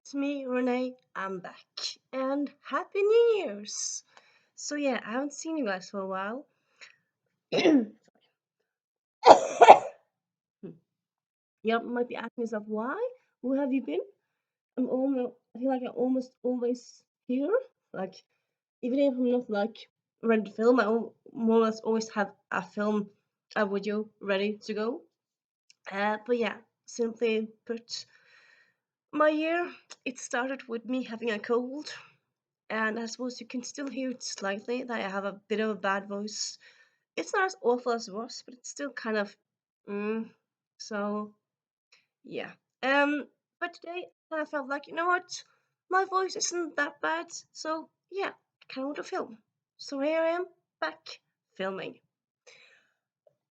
it's me, Renee. I'm back. And Happy New Year's! So, yeah, I haven't seen you guys for a while. You might be asking yourself, why? Where have you been? I feel like I'm almost always here. Like, even if I'm not ready to film, more or less always have a video ready to go. But yeah, simply put, my year, it started with me having a cold. And I suppose you can still hear it slightly that I have a bit of a bad voice. It's not as awful as it was, but it's still kind of mm, so yeah. Um but today I felt like, you know what? My voice isn't that bad, so yeah, I kinda want to film. So here I am back filming.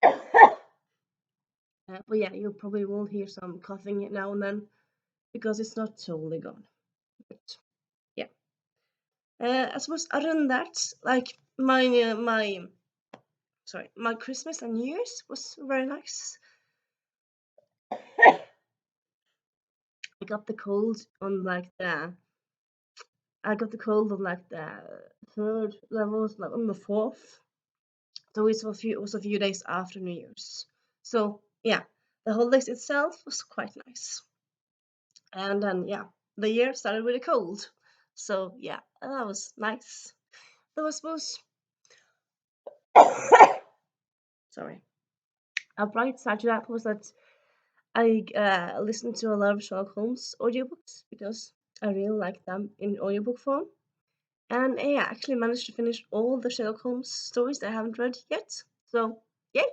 But yeah, you probably will hear some coughing now and then because it's not totally gone. But yeah. I suppose other than that, like my Christmas and New Year's was very nice. I got the cold on I got the cold on the third levels, like on the fourth. So it was a few days after New Year's. So yeah, the holidays itself was quite nice. And then yeah, the year started with a cold. So yeah, that was nice. That was supposed sorry. A bright side to that was that I listened to a lot of Sherlock Holmes audiobooks because I really like them in audiobook form. And yeah, I actually managed to finish all the Sherlock Holmes stories that I haven't read yet. So, yay!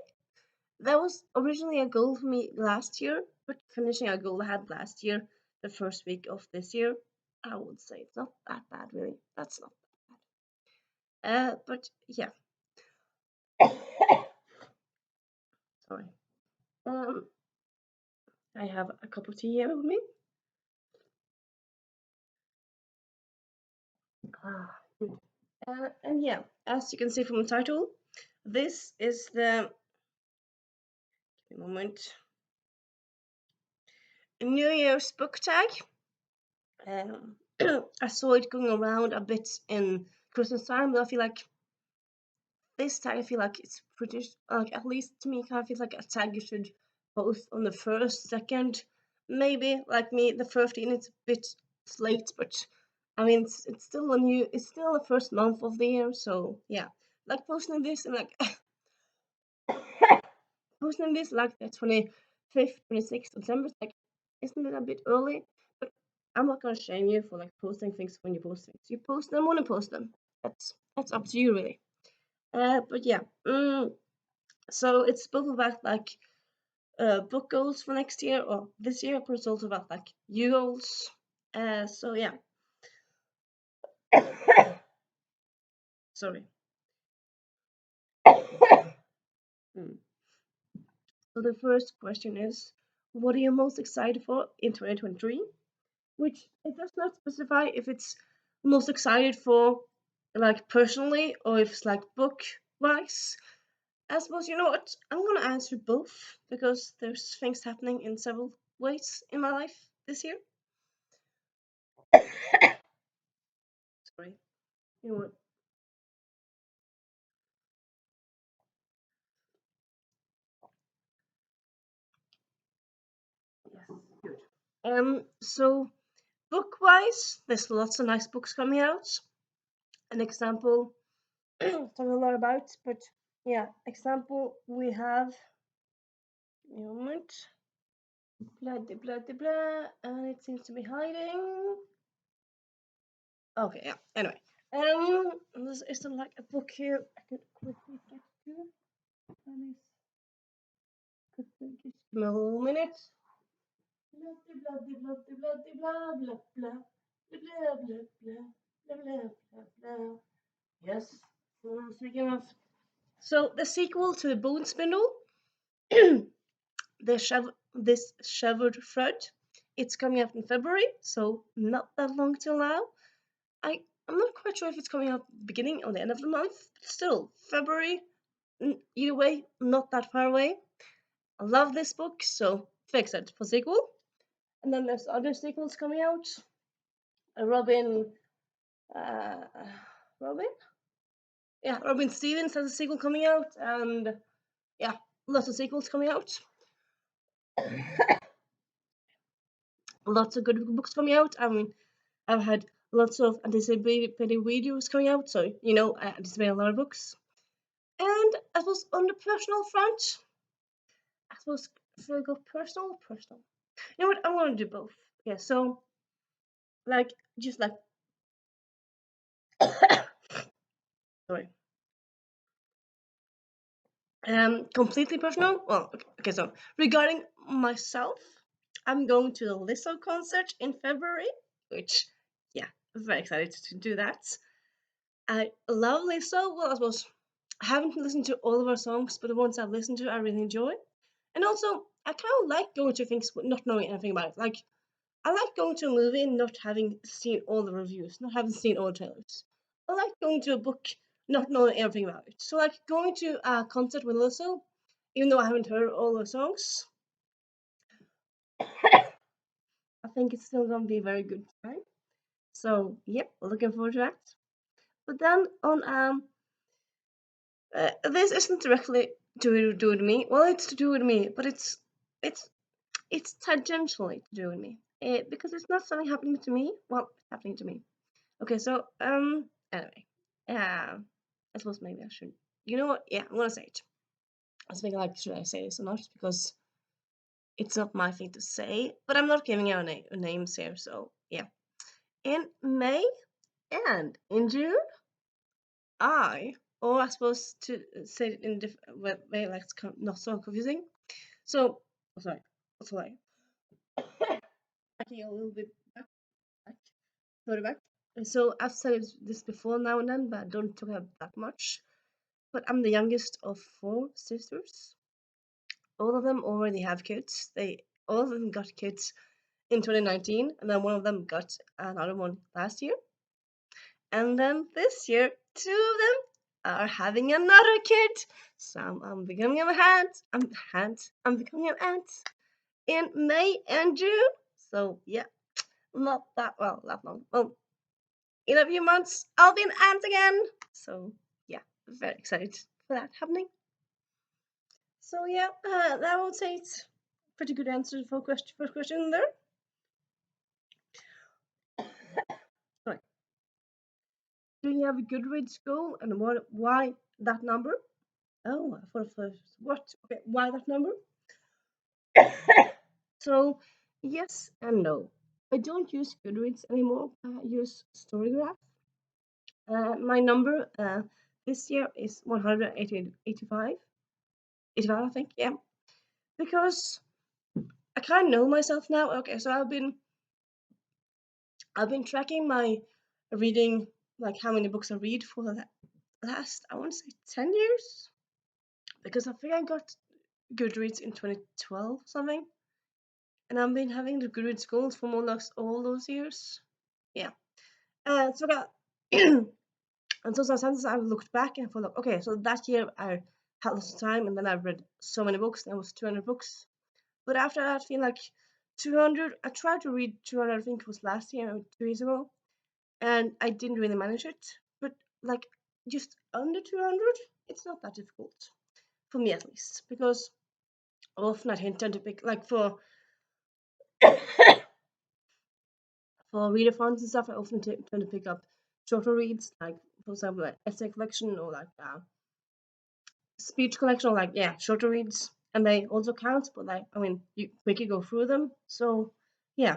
That was originally a goal for me last year, but finishing a goal I had last year, the first week of this year, I would say it's not that bad, really. That's not bad. But yeah, sorry. Um, I have a cup of tea here with me. Ah, good. And yeah, as you can see from the title, this is the give me a moment New Year's book tag. Um, I saw it going around a bit in Christmas time, but I feel like this tag, I feel like it's pretty, like at least to me, kind of feels like a tag you should post on the first, second, maybe like me, the 13th. It's a bit late, but I mean, it's still the first month of the year, so yeah, like posting this and like posting this like the 25th, 26th December, like, isn't it a bit early? But I'm not gonna shame you for like posting things when you post things. You post them when you post them. That's up to you really. But yeah, so it's both about like book goals for next year or this year, but it's also about like you goals. So yeah, sorry. Mm. So the first question is, what are you most excited for in 2023? Which it does not specify if it's most excited for like personally or if it's like book wise. I suppose you know what? I'm gonna answer both because there's things happening in several ways in my life this year. Sorry. You know what? Yes, good. So book wise, there's lots of nice books coming out. An example, talk a lot about, but yeah, example we have. A moment. Blah, de, blah, de, blah, and it seems to be hiding. Okay, yeah. Anyway, this isn't like a book here. I could quickly get to. And it's just give me a little minute. Blah, de, blah, de, blah, de, blah, de, blah, blah, blah, blah, blah, blah, blah, blah, blah, blah. Yes. Speaking of, so the sequel to the Bone Spindle, this Severed Thread, it's coming out in February, so not that long till now. I'm not quite sure if it's coming out beginning or the end of the month, but still, February, either way, not that far away. I love this book, so very excited for sequel. And then there's other sequels coming out. Robin, uh, Robin, yeah, Robin Stevens has a sequel coming out, and yeah, lots of sequels coming out. Lots of good books coming out. I mean, I've had lots of anticipated videos coming out, so I anticipate a lot of books. And I suppose on the personal front, I suppose if I go personal, personal. You know what? I want to do both. Yeah, so like just like sorry, completely personal. Well, okay. So regarding myself, I'm going to the Lizzo concert in February, which yeah, I'm very excited to do that. I love Lizzo. Well, I suppose I haven't listened to all of her songs, but the ones I've listened to, I really enjoy. And also, I kind of like going to things but not knowing anything about it. Like, I like going to a movie and not having seen all the reviews, not having seen all the trailers. I like going to a book not knowing everything about it. So, like, going to a concert with Lizzo, even though I haven't heard all the songs, I think it's still gonna be a very good time. So, yep, looking forward to that. But then on this isn't directly to do with me. Well, it's to do with me, but it's it's tangentially to do with me. Because it's not something happening to me. Well, it's happening to me. Okay, so anyway, I suppose maybe I should. You know what? Yeah, I'm gonna say it. I was thinking like, should I say this or not? Because it's not my thing to say. But I'm not giving out names here, so yeah. In May and in June, or I suppose to say it in a different way, like it's not so confusing. So, oh, sorry. I can go a little bit back, further back. So I've said this before now and then, but I don't talk about that much. But I'm the youngest of four sisters. All of them already have kids. All of them got kids in 2019, and then one of them got another one last year. And then this year, two of them are having another kid. So I'm becoming an I'm becoming an aunt in May and June. So yeah, not that that long. Well, in a few months, I'll be an aunt again. So yeah, very excited for that happening. So yeah, that would say it's pretty good answer for first question there. Right. Do you have a Goodreads goal and why that number? Oh, for first, what? Okay, why that number? So yes and no. I don't use Goodreads anymore. I use Storygraph. My number this year is 185. 85, I think. Yeah, because I kind of know myself now. Okay, so I've been tracking my reading, like how many books I read for the last, I want to say 10 years, because I think I got Goodreads in 2012 something, and I've been having the Goodreads goals for more or less all those years. Yeah. So I got, and so sometimes I've looked back and thought, like, okay, so that year I had lots of time, and then I've read so many books, and it was 200 books. But after that, I feel like 200, I tried to read 200, I think it was last year or 2 years ago, and I didn't really manage it. But like just under 200, it's not that difficult for me at least, because often I tend to pick like for readathons and stuff. I often tend to pick up shorter reads, like for example, like essay collection or like speech collection, or like yeah, shorter reads, and they also count. But like I mean, you quickly go through them, so yeah.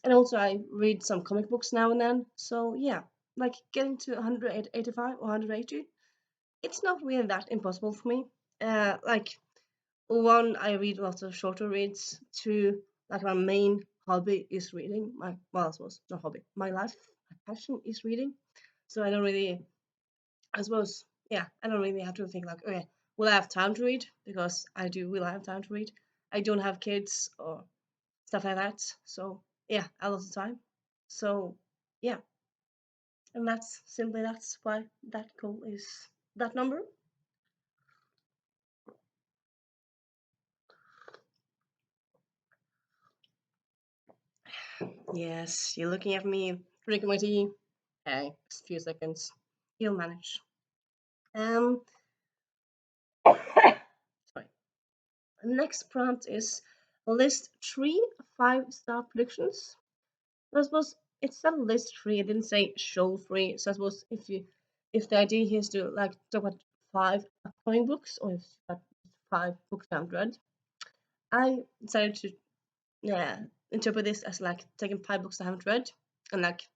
And also I read some comic books now and then, so yeah, like getting to 185 or 180, it's not really that impossible for me. Like one, I read lots of shorter reads. Two, like my main hobby is reading. I suppose not hobby. My life, my passion is reading. So I don't really, I suppose, yeah, I don't really have to think like, okay, will I have time to read? Because I do. Will I have time to read? I don't have kids or stuff like that. So yeah, a lot of time. So yeah, and that's why that goal is that number. Yes, you're looking at me drinking my tea. Okay, just a few seconds. You'll manage. Um, sorry. Next prompt is list three 5-star predictions. I suppose it's not list three. I didn't say show three. So I suppose if the idea here is to like talk about five upcoming books or if five books I haven't read, I decided to yeah interpret this as like taking five books I haven't read and like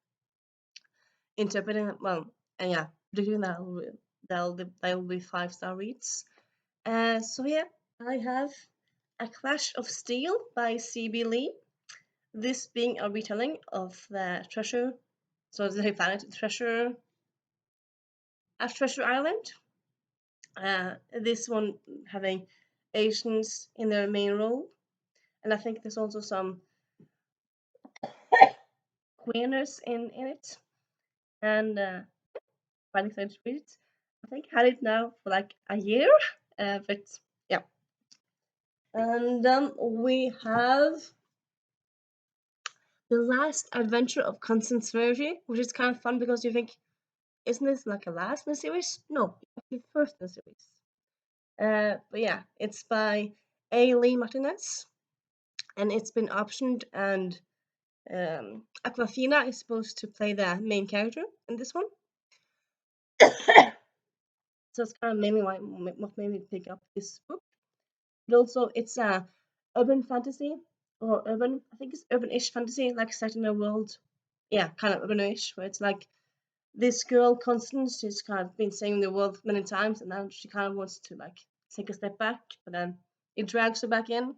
interpreting well and yeah predicting that that'll be 5-star reads. So yeah, I have A Clash of Steel by C.B. Lee. This being a retelling of the treasure, so the planet Treasure Island. This one having Asians in their main role, and I think there's also some queerness in it. And quite excited to read it. I think I had it now for like a year, but yeah. And we have The Last Adventure of Constance Vergy, which is kind of fun because you think, isn't this like a last in the series? No, actually first in the series. But yeah, it's by A. Lee Martinez, and it's been optioned, and Aquafina is supposed to play the main character in this one. So it's kind of maybe what made me pick up this book. But also, it's a urban fantasy or urban. I think it's urban-ish fantasy, like set in a world, yeah, kind of urban-ish, where it's like this girl Constance, she's kind of been saving the world many times, and now she kind of wants to like take a step back, but then it drags her back in,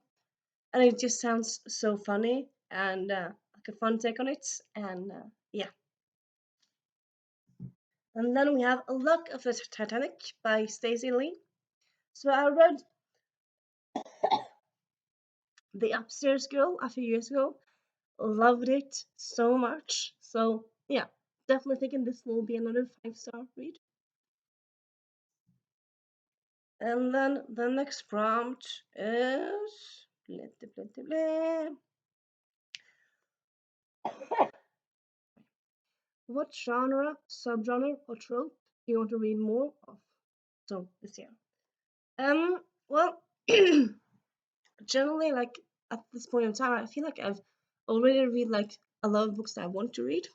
and it just sounds so funny and like a fun take on it, and yeah. And then we have A Luck of the Titanic by Stacey Lee. So I read The Upstairs Girl a few years ago, loved it so much. So yeah, definitely thinking this will be another 5-star read. And then the next prompt is what genre, subgenre, or trope do you want to read more of? So this year. Well, generally, like at this point in time, I feel like I've already read like a lot of books that I want to read,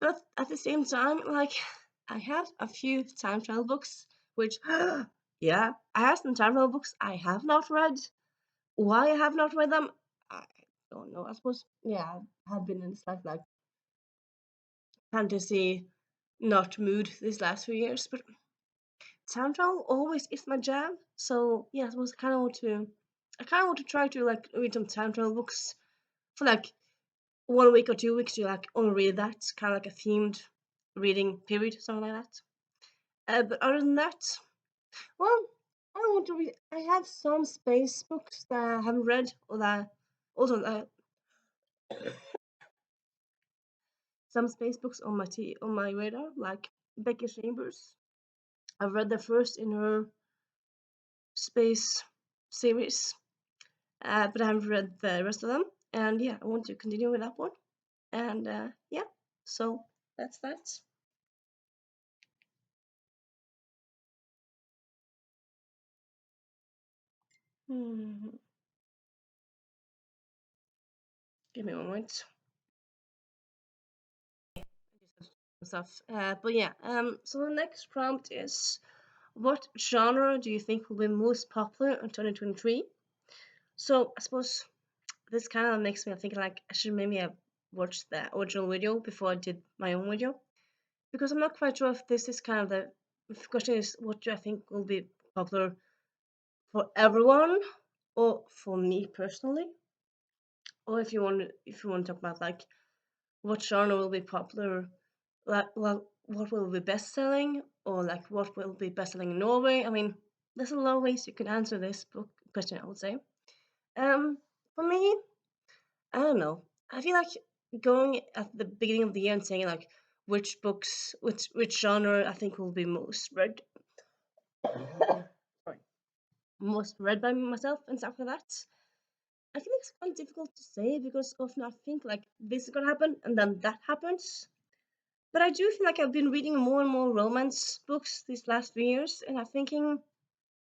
but at the same time, like I have a few time travel books, which yeah, I have some time travel books I have not read. Why I have not read them, I don't know. I suppose yeah, I have been in this like fantasy not mood these last few years, but time travel always is my jam. So yeah, I suppose I kind of want to try to like read some time travel books for like 1 week or 2 weeks to like only read that kind of like a themed reading period, something like that. But other than that, well, I don't want to read. I have some space books that I haven't read, or that also some space books on on my radar, like Becky Chambers. I've read the first in her space series, but I haven't read the rest of them. And yeah, I want to continue with that one. And yeah, so that's that. Hmm. Give me a moment. Stuff. But yeah, so the next prompt is what genre do you think will be most popular in 2023? So I suppose this kind of makes me think like I should maybe have watched the original video before I did my own video because I'm not quite sure if this is kind of the question is what do I think will be popular for everyone or for me personally, or if you want to talk about like what genre will be popular, like what will be best selling, or like what will be best selling in Norway. I mean, there's a lot of ways you can answer this book question, I would say. Um, for me, I don't know. I feel like going at the beginning of the year and saying like which books, which genre I think will be most read, sorry, most read by myself and stuff like that. I think it's quite difficult to say because often I think like this is gonna happen and then that happens. But I do feel like I've been reading more and more romance books these last few years, and I'm thinking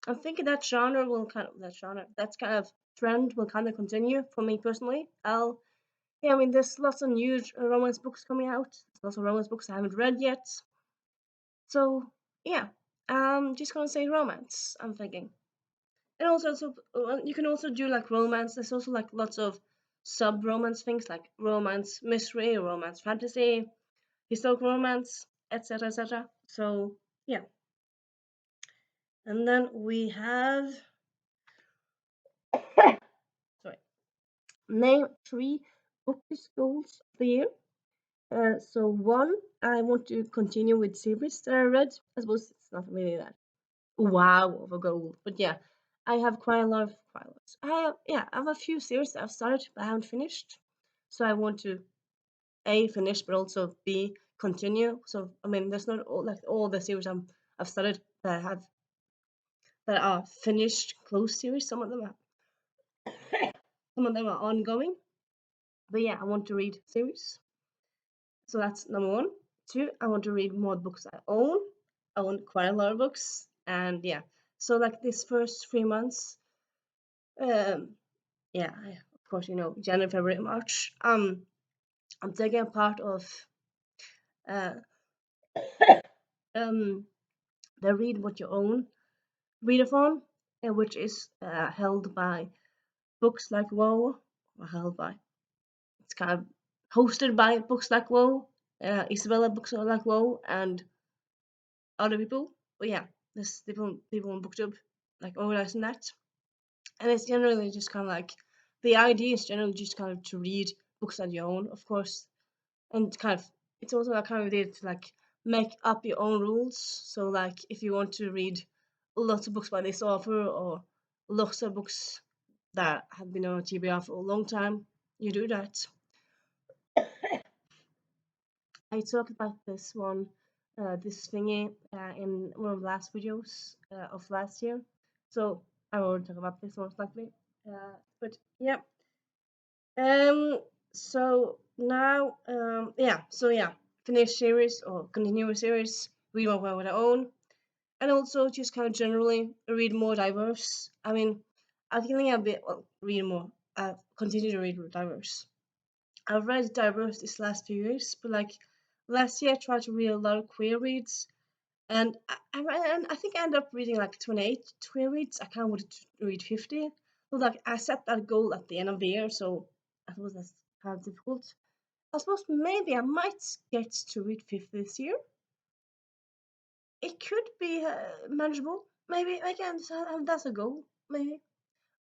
that genre will kind of that genre that kind of trend will kind of continue for me personally. Yeah, I mean, there's lots of new romance books coming out. There's lots of romance books I haven't read yet. So yeah, just gonna say romance. I'm thinking, and also you can also do like romance. There's also like lots of sub romance things like romance mystery, romance fantasy, historical romance, etc., etc. So yeah, and then we have sorry, name three bookish goals of the year. So one, I want to continue with series that I read. I suppose it's not really that wow of a goal, but yeah, I have quite a lot of quite a lot. I have a few series that I've started but I haven't finished. So I want to a finish, but also b continue. So I mean, there's not all the series I've started that are finished closed series. Some of them are ongoing. But yeah, I want to read series. So that's number one. Two, I want to read more books I own. I own quite a lot of books, and yeah. So like this first 3 months, um, yeah, of course January, February, March. I'm taking a part of uh um the Read What You Own readathon, which is held by Books Like Whoa, or held by it's kind of hosted by Books Like Whoa, Isabella Books Like Whoa, and other people. But yeah, there's people on booktube like organizing that, and it's generally just kind of like the idea is generally just kind of to read books on your own, of course, and kind of it's also a kind of idea to like make up your own rules. So like if you want to read lots of books by this author or lots of books that have been on TBR for a long time, you do that. I talked about this one, this thingy, in one of the last videos of last year. So I won't talk about this most likely. But yeah. Um. So now, finish series or continue a series. Read more by what I own, and also just kind of generally read more diverse. I mean, I'm feeling a bit read more. Continue to read more diverse. I've read diverse these last few years, but like last year I tried to read a lot of queer reads, and I think I ended up reading like 28 queer reads. I kind of wanted to read 50. So like I set that goal at the end of the year, so I suppose that's kind of difficult. I suppose maybe I might get to read 50 this year. It could be manageable. Maybe again, that's a goal. Maybe.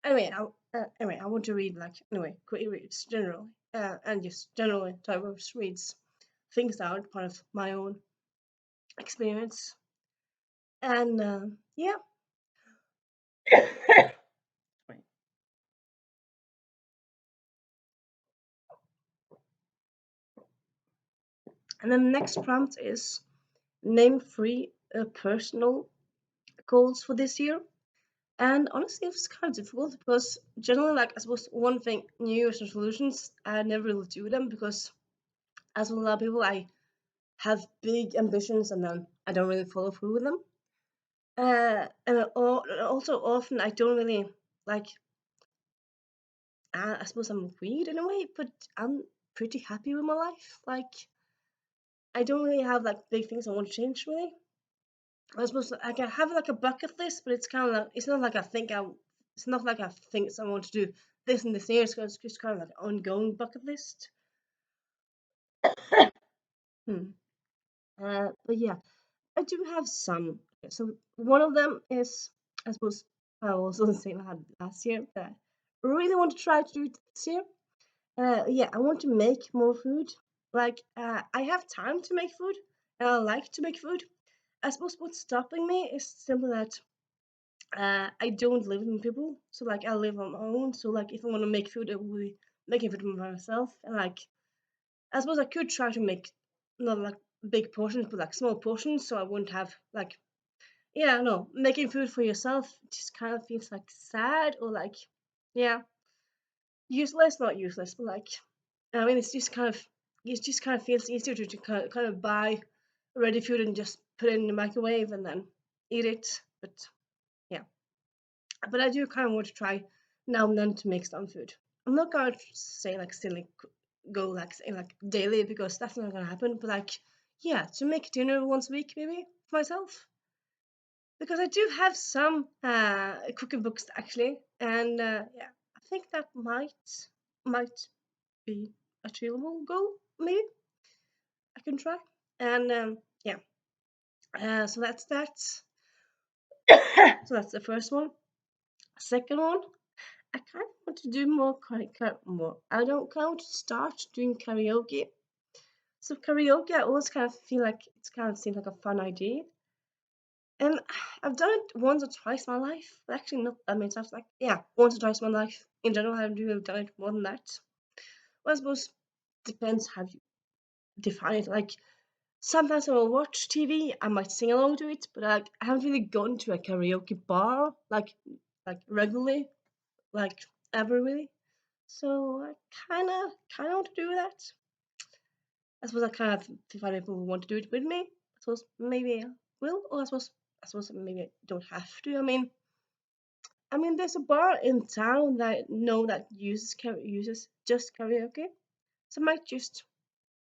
Anyway, I want to read like anyway queer reads generally, and just generally diverse reads, things that aren't part of my own experience. And yeah, right. And then the next prompt is name three personal goals for this year. And honestly, it was kind of difficult because generally, like I suppose one thing, New Year's resolutions, I never really do them because, as with a lot of people, I have big ambitions and then I don't really follow through with them. And also often I don't really like. I suppose I'm weird in a way, but I'm pretty happy with my life. Like I don't really have like big things I want to change really. I suppose I can have like a bucket list, but it's kind of like it's not like I think I. It's not like I think I want to do this and this year. It's just kind of like an ongoing bucket list. Hmm. But yeah, I do have some. So one of them is, I suppose, I also the same I had last year, but I really want to try to do it this year. Yeah, I want to make more food. Like, I have time to make food, and I like to make food. I suppose what's stopping me is simply that I don't live with people. So like, I live on my own. So like, if I want to make food, I will be making food by myself. And like, I suppose I could try to make not like big portions, but like small portions, so I wouldn't have like yeah, no, making food for yourself just kind of feels like sad or like yeah. useless, not useless, but like, I mean, it just kind of feels easier to kind of buy ready food and just put it in the microwave and then eat it. But yeah, but I do kind of want to try now and then to make some food. I'm not gonna say like still like go like say like daily because that's not gonna happen. But like, yeah, to make dinner once a week maybe for myself, because I do have some cooking books actually, and yeah, I think that might be achievable goal. Maybe I can try. And yeah, so that's that. So that's the first one. Second one, I kind of want to do more, more. I don't kind of want to start doing karaoke. So karaoke, I always kind of feel like it's kind of seems like a fun idea. And I've done it once or twice in my life. But actually, not that many times. Like, yeah, once or twice in my life. In general, I do have done it more than that. Well, I suppose depends how you define it. Like, sometimes when I watch TV, I might sing along to it, but like, I haven't really gone to a karaoke bar like regularly, like ever really. So I kind of want to do that. I suppose I kind of find people who want to do it with me. I suppose maybe I will, or I suppose maybe I don't have to. I mean, there's a bar in town that I know that uses just karaoke, so I might just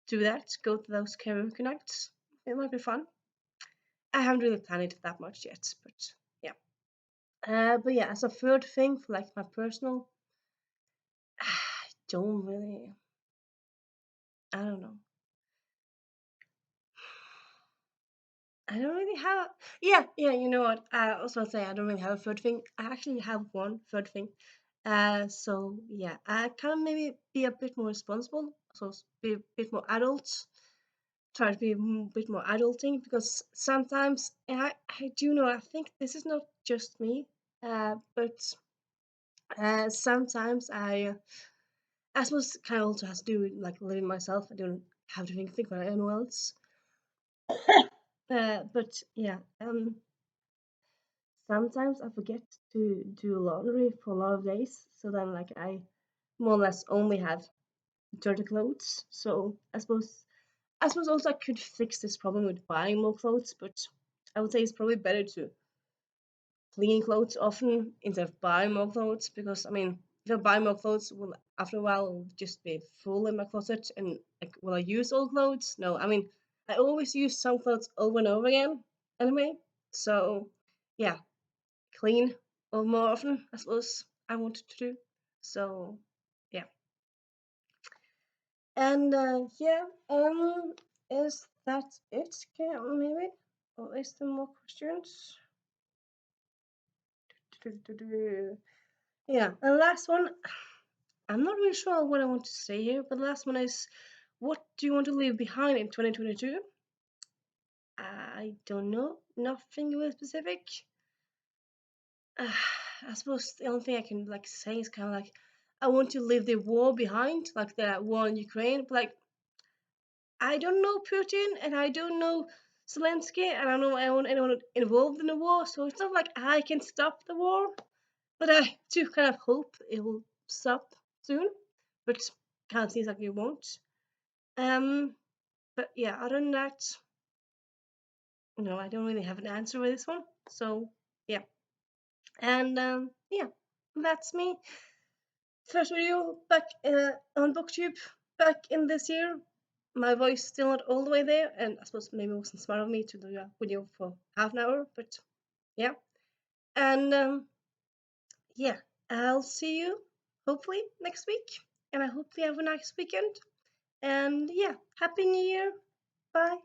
do that. Go to those karaoke nights. It might be fun. I haven't really planned it that much yet, but yeah. But yeah, as a third thing for like my personal, I don't really. I don't know. I don't really have. Yeah, yeah. You know what? I also say I don't really have a third thing. I actually have one third thing. So yeah, I kind of maybe be a bit more responsible. So be a bit more adult. Try to be a bit more adulting because sometimes and I do know I think this is not just me. But sometimes I suppose kind of also has to do with like living myself. I don't have to think about anyone else. But yeah, sometimes I forget to do laundry for a lot of days, so then like I more or less only have dirty clothes. So I suppose also I could fix this problem with buying more clothes, but I would say it's probably better to clean clothes often instead of buying more clothes because I mean if I buy more clothes, well after a while it'll just be full in my closet and like will I use old clothes? No, I mean I always use some clothes over and over again anyway. So yeah, clean or more often, I suppose I wanted to do. So yeah. And yeah, is that it? Okay, maybe? Or is there more questions? Yeah, and last one, I'm not really sure what I want to say here, but the last one is what do you want to leave behind in 2022? I don't know, nothing really specific. I suppose the only thing I can like say is kind of like I want to leave the war behind, like the war in Ukraine. But like I don't know Putin and I don't know Zelensky and I don't know anyone involved in the war, so it's not like I can stop the war. But I do kind of hope it will stop soon, but kind of seems like it won't. Um, but yeah, other than that, I don't really have an answer for this one. So yeah, and yeah, that's me. First video back on booktube back in this year. My voice still not all the way there, and I suppose maybe it wasn't smart of me to do a video for half an hour, but yeah. And yeah, I'll see you hopefully next week, and I hope you have a nice weekend. And yeah, happy New Year! Bye.